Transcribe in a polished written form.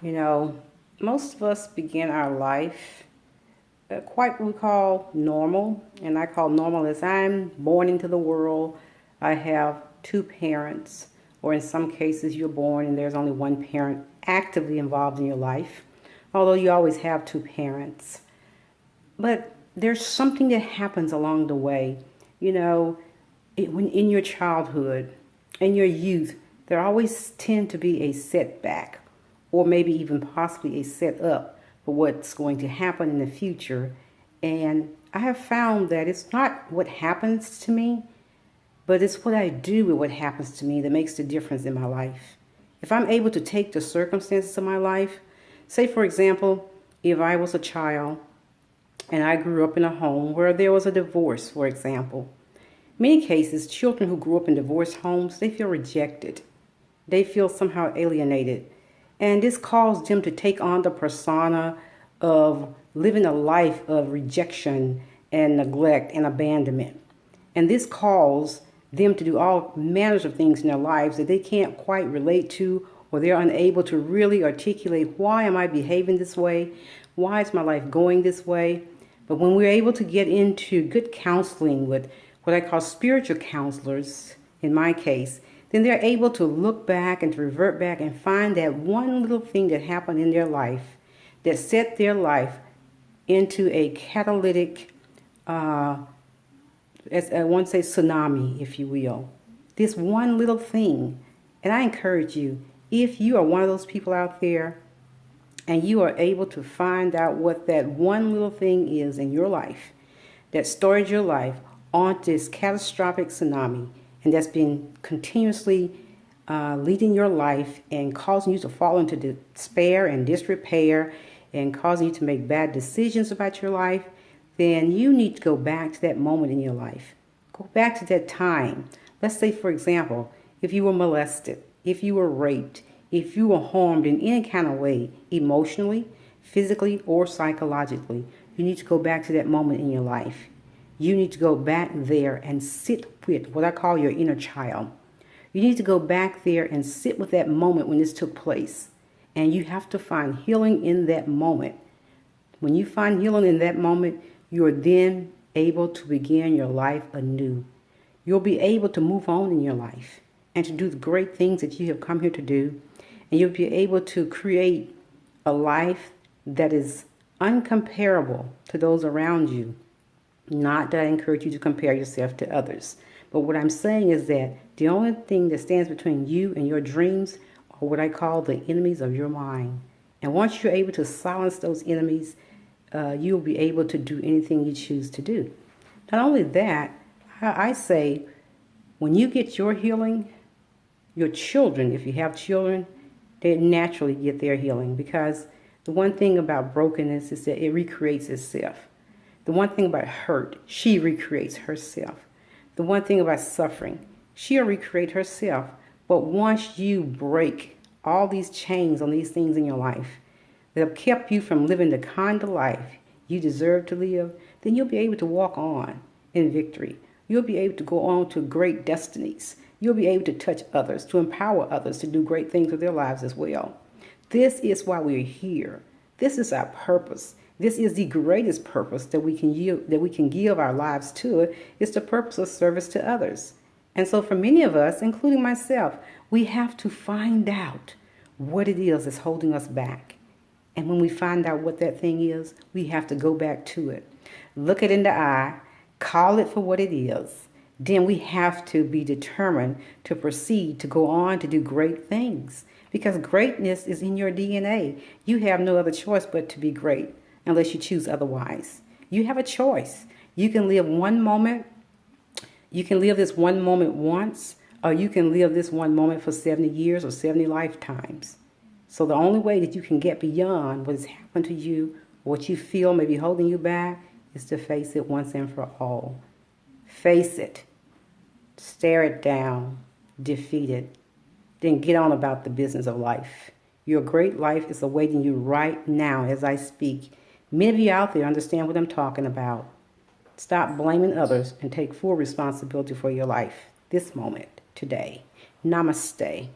You know, most of us begin our life quite what we call normal, and I call normal as I'm born into the world. I have two parents, or in some cases, you're born and there's only one parent actively involved in your life, although you always have two parents. But there's something that happens along the way. You know, when in your childhood, in your youth, there always tend to be a setback, or maybe even possibly a setup for what's going to happen in the future. And I have found that it's not what happens to me, but it's what I do with what happens to me that makes the difference in my life. If I'm able to take the circumstances of my life, say for example, if I was a child and I grew up in a home where there was a divorce, for example. Many cases, children who grew up in divorced homes, they feel rejected. They feel somehow alienated. And this caused them to take on the persona of living a life of rejection and neglect and abandonment. And this caused them to do all manners of things in their lives that they can't quite relate to, or they're unable to really articulate, why am I behaving this way? Why is my life going this way? But when we're able to get into good counseling with what I call spiritual counselors, in my case, then they're able to look back and to revert back and find that one little thing that happened in their life that set their life into a catalytic, as I want to say, tsunami, if you will. This one little thing. And I encourage you, if you are one of those people out there and you are able to find out what that one little thing is in your life that started your life on this catastrophic tsunami, and that's been continuously leading your life and causing you to fall into despair and disrepair and causing you to make bad decisions about your life, then you need to go back to that moment in your life. Go back to that time. Let's say, for example, if you were molested, if you were raped, if you were harmed in any kind of way, emotionally, physically, or psychologically, you need to go back to that moment in your life. You need to go back there and sit with what I call your inner child. You need to go back there and sit with that moment when this took place. And you have to find healing in that moment. When you find healing in that moment, you are then able to begin your life anew. You'll be able to move on in your life and to do the great things that you have come here to do. And you'll be able to create a life that is uncomparable to those around you. Not that I encourage you to compare yourself to others. But what I'm saying is that the only thing that stands between you and your dreams are what I call the enemies of your mind. And once you're able to silence those enemies, you'll be able to do anything you choose to do. Not only that, I say when you get your healing, your children, if you have children, they naturally get their healing, because the one thing about brokenness is that it recreates itself. The one thing about hurt, she recreates herself. The one thing about suffering, she'll recreate herself. But once you break all these chains on these things in your life that have kept you from living the kind of life you deserve to live, then you'll be able to walk on in victory. You'll be able to go on to great destinies. You'll be able to touch others, to empower others to do great things with their lives as well. This is why we're here. This is our purpose. This is the greatest purpose that we can give our lives to. It's the purpose of service to others. And so for many of us, including myself, we have to find out what it is that's holding us back. And when we find out what that thing is, we have to go back to it. Look it in the eye, call it for what it is. Then we have to be determined to proceed to go on to do great things. Because greatness is in your DNA. You have no other choice but to be great unless you choose otherwise. You have a choice. You can live one moment. You can live this one moment once, or you can live this one moment for 70 years or 70 lifetimes. So the only way that you can get beyond what has happened to you, what you feel may be holding you back, is to face it once and for all. Face it. Stare it down. Defeat it. Then get on about the business of life. Your great life is awaiting you right now as I speak. Many of you out there understand what I'm talking about. Stop blaming others and take full responsibility for your life this moment, today. Namaste.